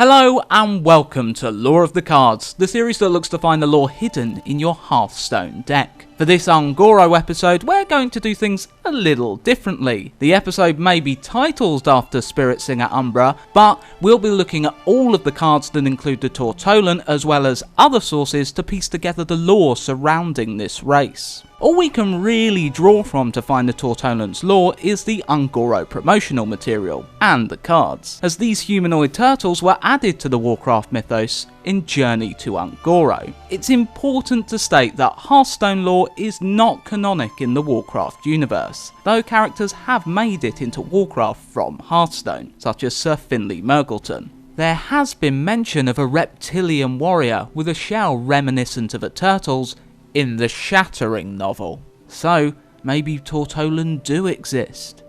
Hello and welcome to Lore of the Cards, the series that looks to find the lore hidden in your Hearthstone deck. For this Ungoro episode, we're going to do things a little differently. The episode may be titled after Spiritsinger Umbra, but we'll be looking at all of the cards that include the Tortollan as well as other sources to piece together the lore surrounding this race. All we can really draw from to find the Tortollan's lore is the Ungoro promotional material, and the cards, as these humanoid turtles were added to the Warcraft mythos in Journey to Ungoro. It's important to state that Hearthstone lore is not canonic in the Warcraft universe, though characters have made it into Warcraft from Hearthstone, such as Sir Finley Mrrgglton. There has been mention of a reptilian warrior with a shell reminiscent of a turtle's in the Shattering novel. So, maybe Tortollan do exist?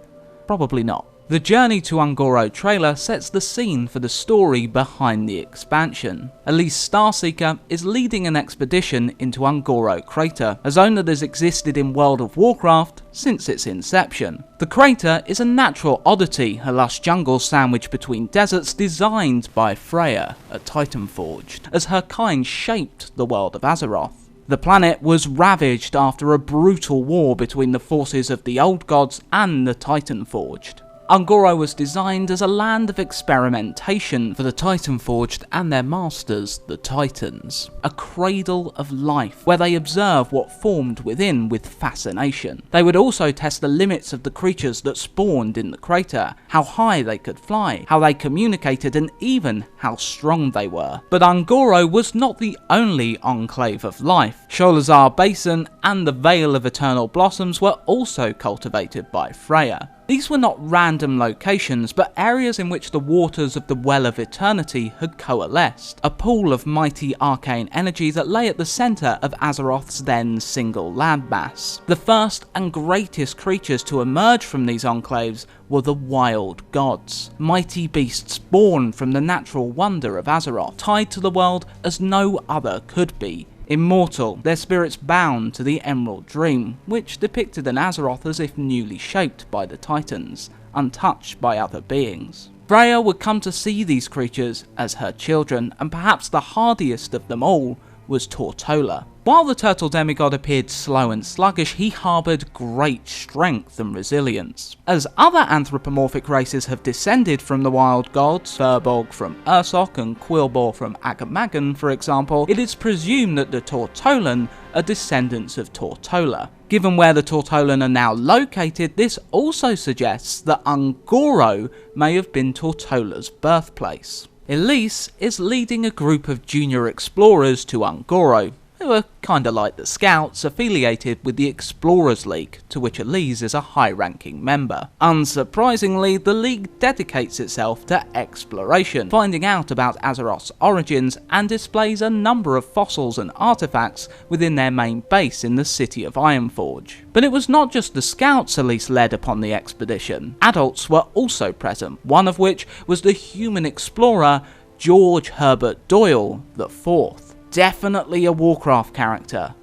Probably not. The Journey to Ungoro trailer sets the scene for the story behind the expansion. Elise Starseeker is leading an expedition into Ungoro Crater, a zone that has existed in World of Warcraft since its inception. The crater is a natural oddity, a lush jungle sandwiched between deserts designed by Freya, a Titan Forged, as her kind shaped the world of Azeroth. The planet was ravaged after a brutal war between the forces of the Old Gods and the Titan Forged. Ungoro was designed as a land of experimentation for the Titan Forged and their masters, the Titans. A cradle of life, where they observe what formed within with fascination. They would also test the limits of the creatures that spawned in the crater, how high they could fly, how they communicated, and even how strong they were. But Ungoro was not the only enclave of life. Sholazar Basin and the Vale of Eternal Blossoms were also cultivated by Freya. These were not random locations, but areas in which the waters of the Well of Eternity had coalesced, a pool of mighty arcane energy that lay at the centre of Azeroth's then single landmass. The first and greatest creatures to emerge from these enclaves were the Wild Gods, mighty beasts born from the natural wonder of Azeroth, tied to the world as no other could be. Immortal, their spirits bound to the Emerald Dream, which depicted an Azeroth as if newly shaped by the Titans, untouched by other beings. Freya would come to see these creatures as her children, and perhaps the hardiest of them all was Tortolla. While the turtle demigod appeared slow and sluggish, he harboured great strength and resilience. As other anthropomorphic races have descended from the Wild Gods, Firbolg from Ursoc and Quilboar from Agamagan for example, it is presumed that the Tortollan are descendants of Tortolla. Given where the Tortollan are now located, this also suggests that Ungoro may have been Tortolla's birthplace. Elise is leading a group of junior explorers to Ungoro, who are kinda like the Scouts, affiliated with the Explorers League, to which Elise is a high-ranking member. Unsurprisingly, the League dedicates itself to exploration, finding out about Azeroth's origins, and displays a number of fossils and artifacts within their main base in the city of Ironforge. But it was not just the Scouts Elise led upon the expedition. Adults were also present, one of which was the human explorer George Herbert Doyle IV. Definitely a Warcraft character,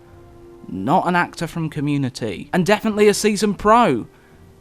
not an actor from Community, and definitely a seasoned pro,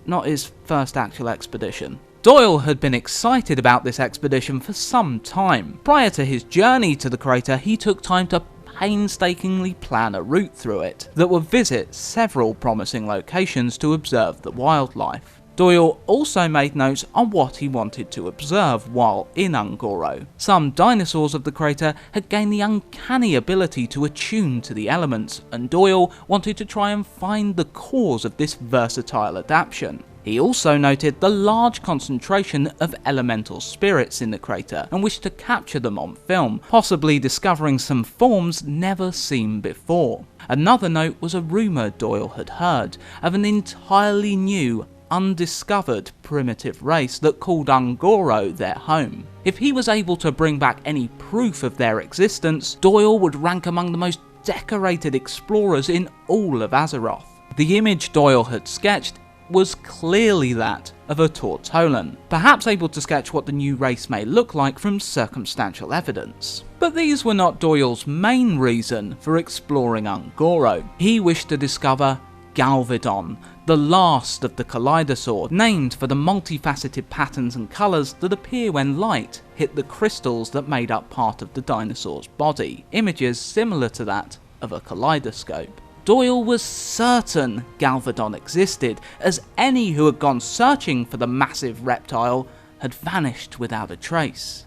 not his first actual expedition. Doyle had been excited about this expedition for some time. Prior to his journey to the crater, he took time to painstakingly plan a route through it that would visit several promising locations to observe the wildlife. Doyle also made notes on what he wanted to observe while in Ungoro. Some dinosaurs of the crater had gained the uncanny ability to attune to the elements, and Doyle wanted to try and find the cause of this versatile adaptation. He also noted the large concentration of elemental spirits in the crater and wished to capture them on film, possibly discovering some forms never seen before. Another note was a rumour Doyle had heard of an entirely new, undiscovered primitive race that called Ungoro their home. If he was able to bring back any proof of their existence, Doyle would rank among the most decorated explorers in all of Azeroth. The image Doyle had sketched was clearly that of a Tortollan, perhaps able to sketch what the new race may look like from circumstantial evidence. But these were not Doyle's main reason for exploring Ungoro. He wished to discover Galvadon, the last of the Kaleidosaur, named for the multifaceted patterns and colours that appear when light hit the crystals that made up part of the dinosaur's body, images similar to that of a kaleidoscope. Doyle was certain Galvadon existed, as any who had gone searching for the massive reptile had vanished without a trace.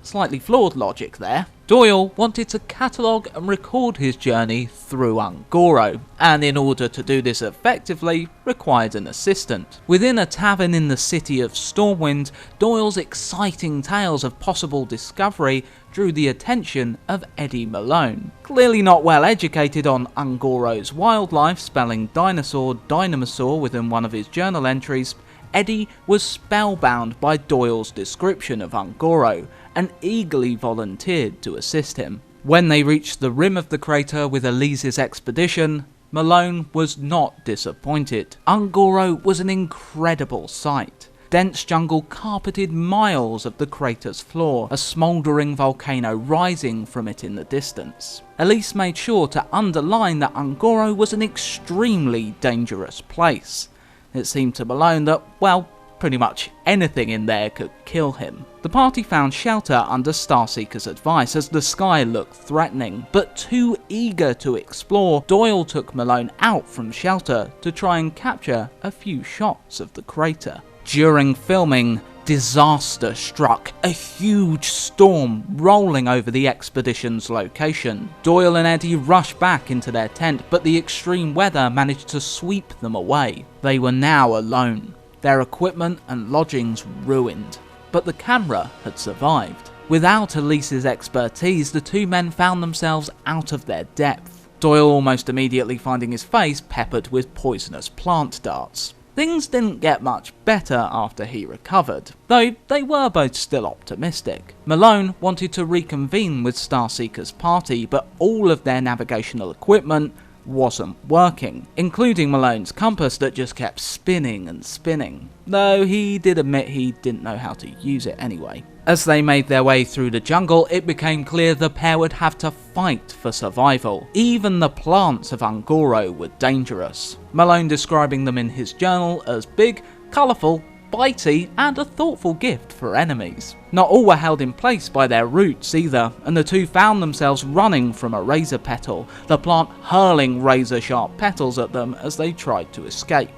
Slightly flawed logic there. Doyle wanted to catalogue and record his journey through Un'Goro, and in order to do this effectively, required an assistant. Within a tavern in the city of Stormwind, Doyle's exciting tales of possible discovery drew the attention of Eddie Malone. Clearly not well educated on Un'Goro's wildlife, spelling dinosaur dynamasaur within one of his journal entries, Eddie was spellbound by Doyle's description of Un'Goro, and eagerly volunteered to assist him. When they reached the rim of the crater with Elise's expedition, Malone was not disappointed. Un'Goro was an incredible sight. Dense jungle carpeted miles of the crater's floor, a smouldering volcano rising from it in the distance. Elise made sure to underline that Un'Goro was an extremely dangerous place. It seemed to Malone that, well, pretty much anything in there could kill him. The party found shelter under Starseeker's advice as the sky looked threatening, but too eager to explore, Doyle took Malone out from shelter to try and capture a few shots of the crater. During filming, disaster struck, a huge storm rolling over the expedition's location. Doyle and Eddie rushed back into their tent, but the extreme weather managed to sweep them away. They were now alone, their equipment and lodgings ruined, but the camera had survived. Without Elise's expertise, the two men found themselves out of their depth, Doyle almost immediately finding his face peppered with poisonous plant darts. Things didn't get much better after he recovered, though they were both still optimistic. Malone wanted to reconvene with Starseeker's party, but all of their navigational equipment wasn't working, including Malone's compass that just kept spinning and spinning, though he did admit he didn't know how to use it anyway. As they made their way through the jungle, it became clear the pair would have to fight for survival. Even the plants of Un'Goro were dangerous, Malone describing them in his journal as big, colourful, bitey, and a thoughtful gift for enemies. Not all were held in place by their roots either, and the two found themselves running from a razor petal, the plant hurling razor-sharp petals at them as they tried to escape.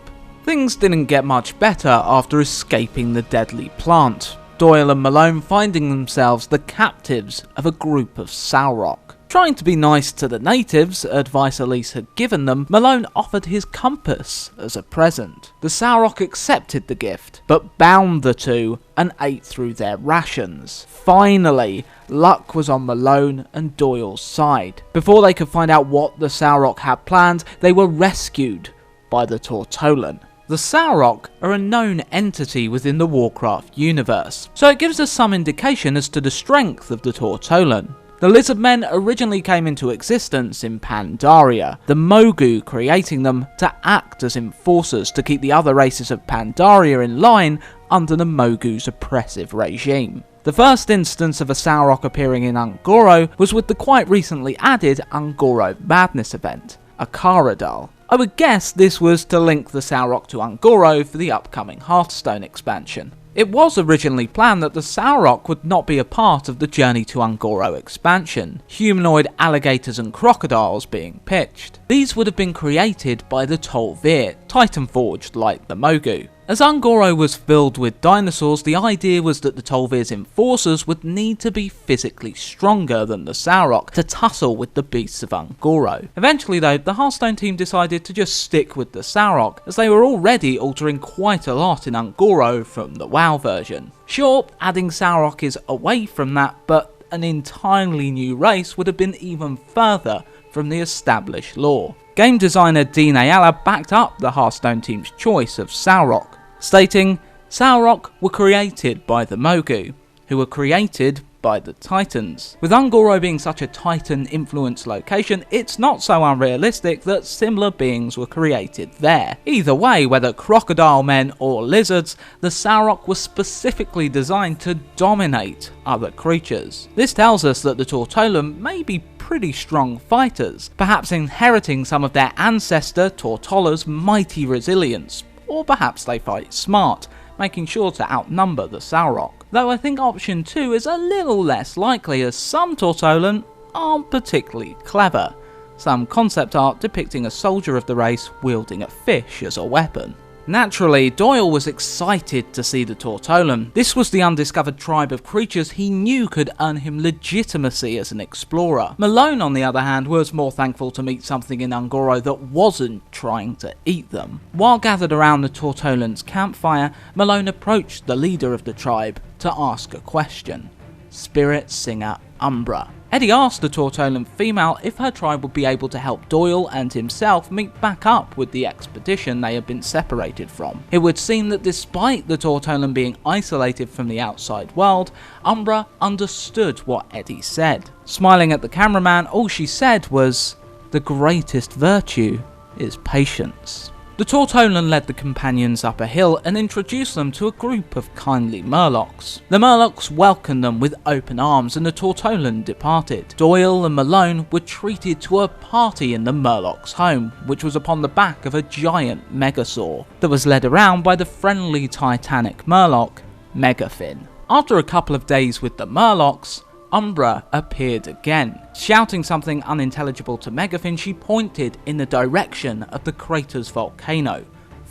Things didn't get much better after escaping the deadly plant, Doyle and Malone finding themselves the captives of a group of Salrock. Trying to be nice to the natives, advice Elise had given them, Malone offered his compass as a present. The Salrock accepted the gift, but bound the two and ate through their rations. Finally, luck was on Malone and Doyle's side. Before they could find out what the Salrock had planned, they were rescued by the Tortollan. The Salrock are a known entity within the Warcraft universe, so it gives us some indication as to the strength of the Tortollan. The lizard men originally came into existence in Pandaria, the Mogu creating them to act as enforcers to keep the other races of Pandaria in line under the Mogu's oppressive regime. The first instance of a Salrock appearing in Un'Goro was with the quite recently added Un'Goro Madness event, Akaradal. I would guess this was to link the Salrock to Un'Goro for the upcoming Hearthstone expansion. It was originally planned that the Salrock would not be a part of the Journey to Un'Goro expansion, humanoid alligators and crocodiles being pitched. These would have been created by the Tol'vir, Titanforged like the Mogu. As Un'Goro was filled with dinosaurs, the idea was that the Tol'vir's enforcers would need to be physically stronger than the Salrock to tussle with the beasts of Un'Goro. Eventually though, the Hearthstone team decided to just stick with the Salrock, as they were already altering quite a lot in Un'Goro from the WoW version. Sure, adding Salrock is away from that, but an entirely new race would have been even further from the established lore. Game designer Dean Ayala backed up the Hearthstone team's choice of Salrock, stating, "Salrock were created by the Mogu, who were created by the Titans. With Un'Goro being such a Titan-influenced location, it's not so unrealistic that similar beings were created there. Either way, whether crocodile men or lizards, the Salrock was specifically designed to dominate other creatures. This tells us that the Tortollan may be pretty strong fighters, perhaps inheriting some of their ancestor Tortolla's mighty resilience, or perhaps they fight smart, making sure to outnumber the Sauroch. Though I think option 2 is a little less likely, as some Tortollan aren't particularly clever. Some concept art depicting a soldier of the race wielding a fish as a weapon. Naturally, Doyle was excited to see the Tortollan. This was the undiscovered tribe of creatures he knew could earn him legitimacy as an explorer. Malone, on the other hand, was more thankful to meet something in Un'Goro that wasn't trying to eat them. While gathered around the Tortollan's campfire, Malone approached the leader of the tribe to ask a question. Spiritsinger Umbra. Eddie asked the Tortollan female if her tribe would be able to help Doyle and himself meet back up with the expedition they had been separated from. It would seem that despite the Tortollan being isolated from the outside world, Umbra understood what Eddie said. Smiling at the cameraman, all she said was, "The greatest virtue is patience." The Tortollan led the companions up a hill and introduced them to a group of kindly Murlocs. The Murlocs welcomed them with open arms and the Tortollan departed. Doyle and Malone were treated to a party in the Murlocs' home, which was upon the back of a giant megasaur that was led around by the friendly Titanic Murloc, Mrrgglton. After a couple of days with the Murlocs, Umbra appeared again. Shouting something unintelligible to Mrrgglton, she pointed in the direction of the crater's volcano,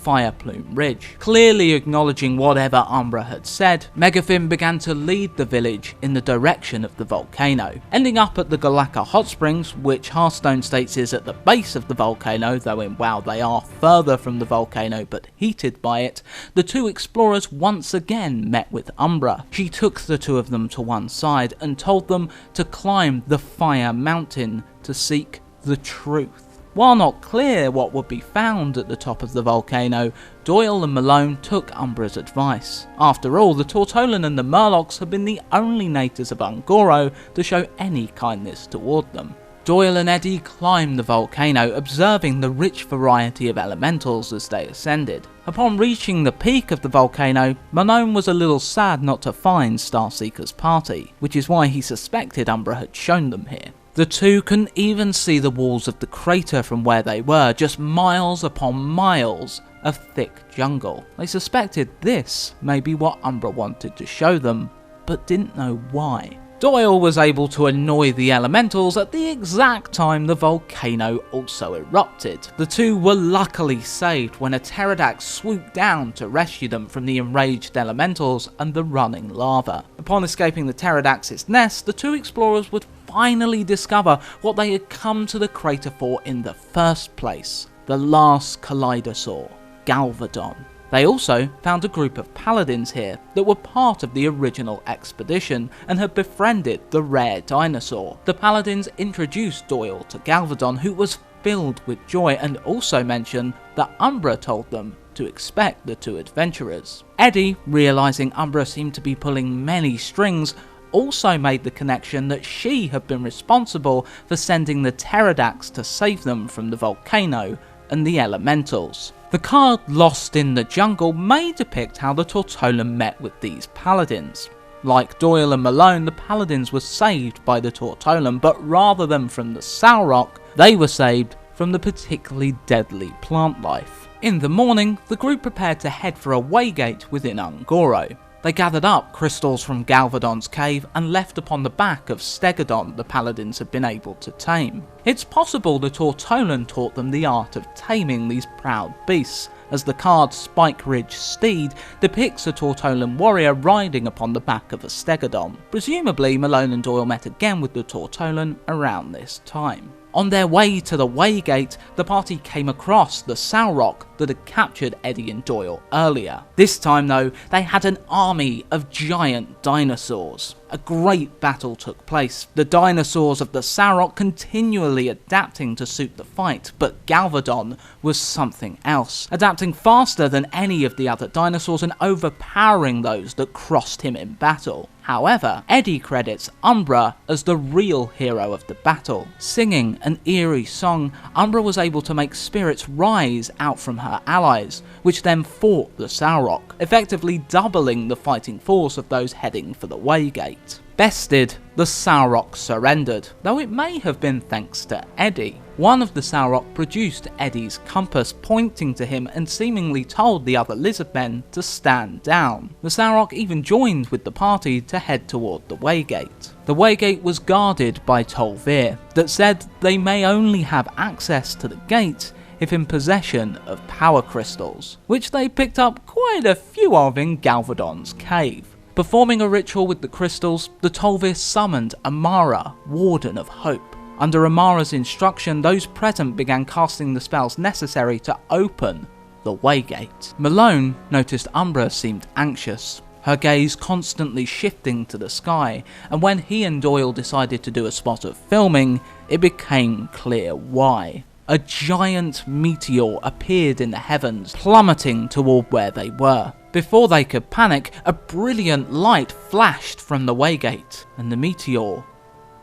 Fireplume Ridge. Clearly acknowledging whatever Umbra had said, Mrrgglton began to lead the village in the direction of the volcano. Ending up at the Galaka Hot Springs, which Hearthstone states is at the base of the volcano, though in WoW they are further from the volcano but heated by it, the two explorers once again met with Umbra. She took the two of them to one side and told them to climb the Fire Mountain to seek the truth. While not clear what would be found at the top of the volcano, Doyle and Malone took Umbra's advice. After all, the Tortollan and the Murlocs had been the only natives of Un'Goro to show any kindness toward them. Doyle and Eddie climbed the volcano, observing the rich variety of elementals as they ascended. Upon reaching the peak of the volcano, Malone was a little sad not to find Starseeker's party, which is why he suspected Umbra had shown them here. The two couldn't even see the walls of the crater from where they were, just miles upon miles of thick jungle. They suspected this may be what Umbra wanted to show them, but didn't know why. Doyle was able to annoy the elementals at the exact time the volcano also erupted. The two were luckily saved when a pterodax swooped down to rescue them from the enraged elementals and the running lava. Upon escaping the pterodax's nest, the two explorers would finally discover what they had come to the crater for in the first place: the last Kaleidosaur, Galvadon. They also found a group of paladins here that were part of the original expedition and had befriended the rare dinosaur. The paladins introduced Doyle to Galvadon, who was filled with joy, and also mentioned that Umbra told them to expect the two adventurers. Eddie, realising Umbra seemed to be pulling many strings, also made the connection that she had been responsible for sending the pterodax to save them from the volcano and the elementals. The card Lost in the Jungle may depict how the Tortollan met with these paladins. Like Doyle and Malone, the paladins were saved by the Tortollan, but rather than from the Sauroch, they were saved from the particularly deadly plant life. In the morning, the group prepared to head for a waygate within Un'Goro. They gathered up crystals from Galvadon's cave and left upon the back of Stegodon the paladins had been able to tame. It's possible the Tortollan taught them the art of taming these proud beasts, as the card Spikeridged Steed depicts a Tortollan warrior riding upon the back of a Stegodon. Presumably Malone and Doyle met again with the Tortollan around this time. On their way to the waygate, the party came across the Sauroch that had captured Eddie and Doyle earlier. This time though, they had an army of giant dinosaurs. A great battle took place, the dinosaurs of the Sauroch continually adapting to suit the fight, but Galvadon was something else, adapting faster than any of the other dinosaurs and overpowering those that crossed him in battle. However, Eddie credits Umbra as the real hero of the battle. Singing an eerie song, Umbra was able to make spirits rise out from her allies, which then fought the Sauroch, effectively doubling the fighting force of those heading for the waygate. Bested, the Sauroch surrendered, though it may have been thanks to Eddie. One of the Sauroch produced Eddie's compass, pointing to him and seemingly told the other lizard men to stand down. The Sauroch even joined with the party to head toward the Waygate. The Waygate was guarded by Tolvir, that said they may only have access to the gate if in possession of power crystals, which they picked up quite a few of in Galvadon's cave. Performing a ritual with the crystals, the Tolvir summoned Amara, Warden of Hope. Under Amara's instruction, those present began casting the spells necessary to open the Waygate. Malone noticed Umbra seemed anxious, her gaze constantly shifting to the sky, and when he and Doyle decided to do a spot of filming, it became clear why. A giant meteor appeared in the heavens, plummeting toward where they were. Before they could panic, a brilliant light flashed from the Waygate, and the meteor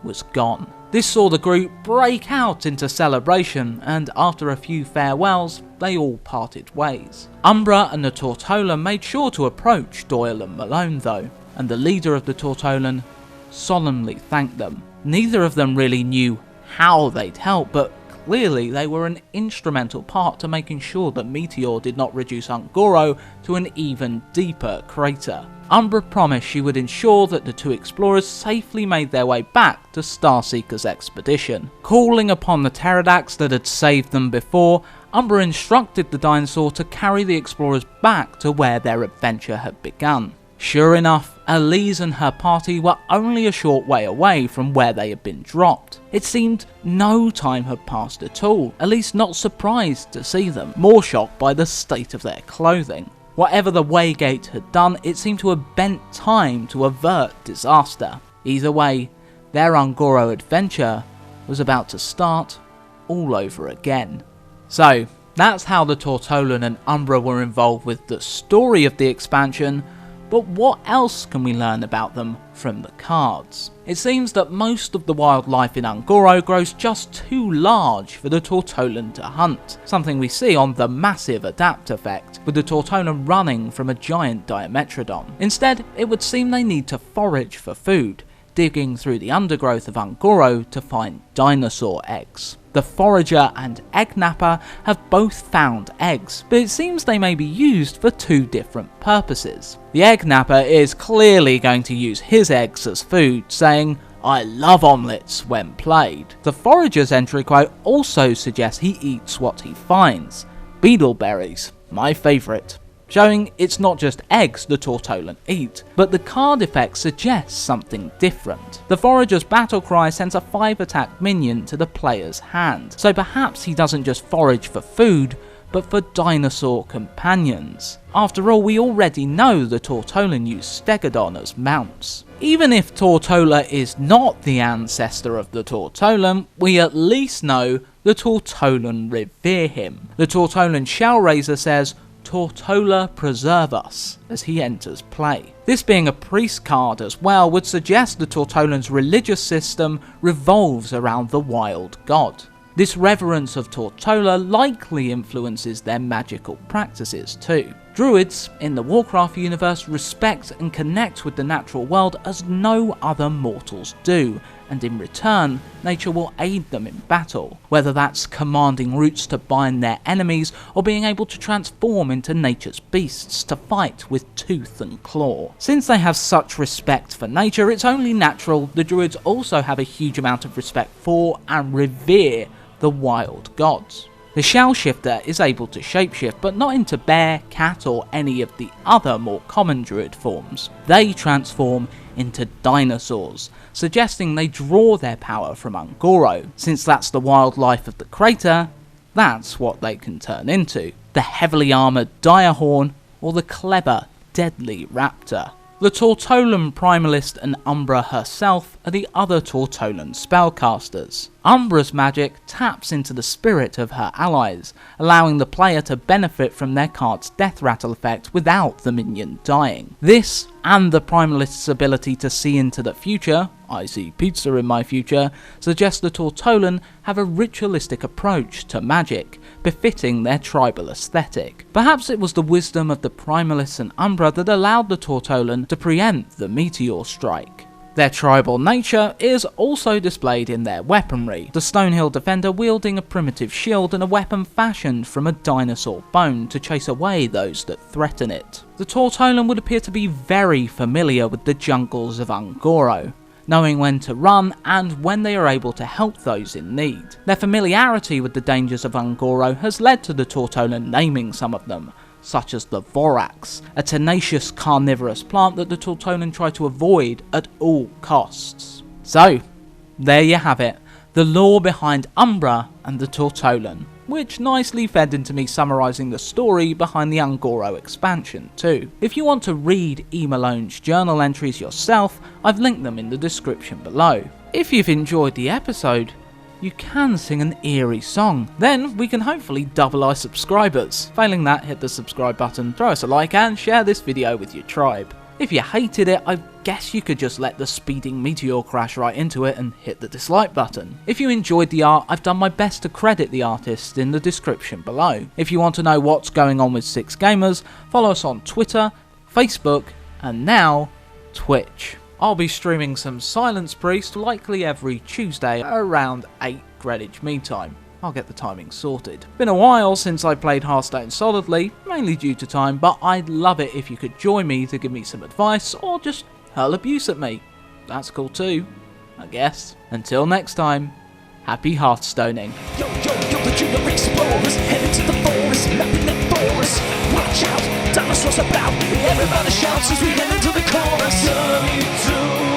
was gone. This saw the group break out into celebration, and after a few farewells, they all parted ways. Umbra and the Tortolla made sure to approach Doyle and Malone though, and the leader of the Tortollan solemnly thanked them. Neither of them really knew how they'd help, but clearly they were an instrumental part to making sure that Meteor did not reduce Ungoro to an even deeper crater. Umbra promised she would ensure that the two explorers safely made their way back to Starseeker's expedition. Calling upon the pterodax that had saved them before, Umbra instructed the dinosaur to carry the explorers back to where their adventure had begun. Sure enough, Elise and her party were only a short way away from where they had been dropped. It seemed no time had passed at all, Elise not surprised to see them, more shocked by the state of their clothing. Whatever the Waygate had done, it seemed to have bent time to avert disaster. Either way, their Ungoro adventure was about to start all over again. So, that's how the Tortollan and Umbra were involved with the story of the expansion. But what else can we learn about them from the cards? It seems that most of the wildlife in Ungoro grows just too large for the Tortollan to hunt, something we see on the massive adapt effect, with the Tortollan running from a giant Diametrodon. Instead, it would seem they need to forage for food, digging through the undergrowth of Ungoro to find dinosaur eggs. The Forager and Eggnapper have both found eggs, but it seems they may be used for two different purposes. The Eggnapper is clearly going to use his eggs as food, saying, "I love omelettes" when played. The Forager's entry quote also suggests he eats what he finds. Beetleberries, my favourite. Showing it's not just eggs the Tortollan eat, but the card effect suggests something different. The Forager's battle cry sends a 5-attack minion to the player's hand, so perhaps he doesn't just forage for food, but for dinosaur companions. After all, we already know the Tortollan use Stegodon as mounts. Even if Tortolla is not the ancestor of the Tortollan, we at least know the Tortollan revere him. The Tortollan Shellraiser says, "Tortolla preserve us," as he enters play. This being a priest card as well would suggest the Tortollan's religious system revolves around the wild god. This reverence of Tortolla likely influences their magical practices too. Druids in the Warcraft universe respect and connect with the natural world as no other mortals do, and in return, nature will aid them in battle, whether that's commanding roots to bind their enemies or being able to transform into nature's beasts to fight with tooth and claw. Since they have such respect for nature, it's only natural the Druids also have a huge amount of respect for and revere the wild gods. The Shellshifter is able to shapeshift, but not into bear, cat or any of the other more common druid forms. They transform into dinosaurs, suggesting they draw their power from Ungoro. Since that's the wildlife of the crater, that's what they can turn into. The heavily armoured Direhorn or the clever, deadly raptor. The Tortollan Primalist and Umbra herself are the other Tortollan spellcasters. Umbra's magic taps into the spirit of her allies, allowing the player to benefit from their card's death rattle effect without the minion dying. This, and the Primalist's ability to see into the future, I see pizza in my future, suggests the Tortollan have a ritualistic approach to magic, befitting their tribal aesthetic. Perhaps it was the wisdom of the Primalists and Umbra that allowed the Tortollan to preempt the meteor strike. Their tribal nature is also displayed in their weaponry, the Stonehill defender wielding a primitive shield and a weapon fashioned from a dinosaur bone to chase away those that threaten it. The Tortollan would appear to be very familiar with the jungles of Ungoro, knowing when to run and when they are able to help those in need. Their familiarity with the dangers of Ungoro has led to the Tortollan naming some of them, such as the Vorax, a tenacious carnivorous plant that the Tortollan try to avoid at all costs. So, there you have it, the lore behind Umbra and the Tortollan, which nicely fed into me summarising the story behind the Ungoro expansion too. If you want to read E. Malone's journal entries yourself, I've linked them in the description below. If you've enjoyed the episode, you can sing an eerie song. Then we can hopefully double our subscribers. Failing that, hit the subscribe button, throw us a like and share this video with your tribe. If you hated it, I guess you could just let the speeding meteor crash right into it and hit the dislike button. If you enjoyed the art, I've done my best to credit the artist in the description below. If you want to know what's going on with 6Gamers, follow us on Twitter, Facebook, and now Twitch. I'll be streaming some Silence Priest likely every Tuesday around 8 Greenwich Mean Time. I'll get the timing sorted. Been a while since I played Hearthstone solidly, mainly due to time, but I'd love it if you could join me to give me some advice or just hurl abuse at me. That's cool too, I guess. Until next time, happy Hearthstoning. Yo, the junior explorers headed to the forest, mapping the forest. Watch out, dinosaurs about. Everybody shouts as we head into the chorus.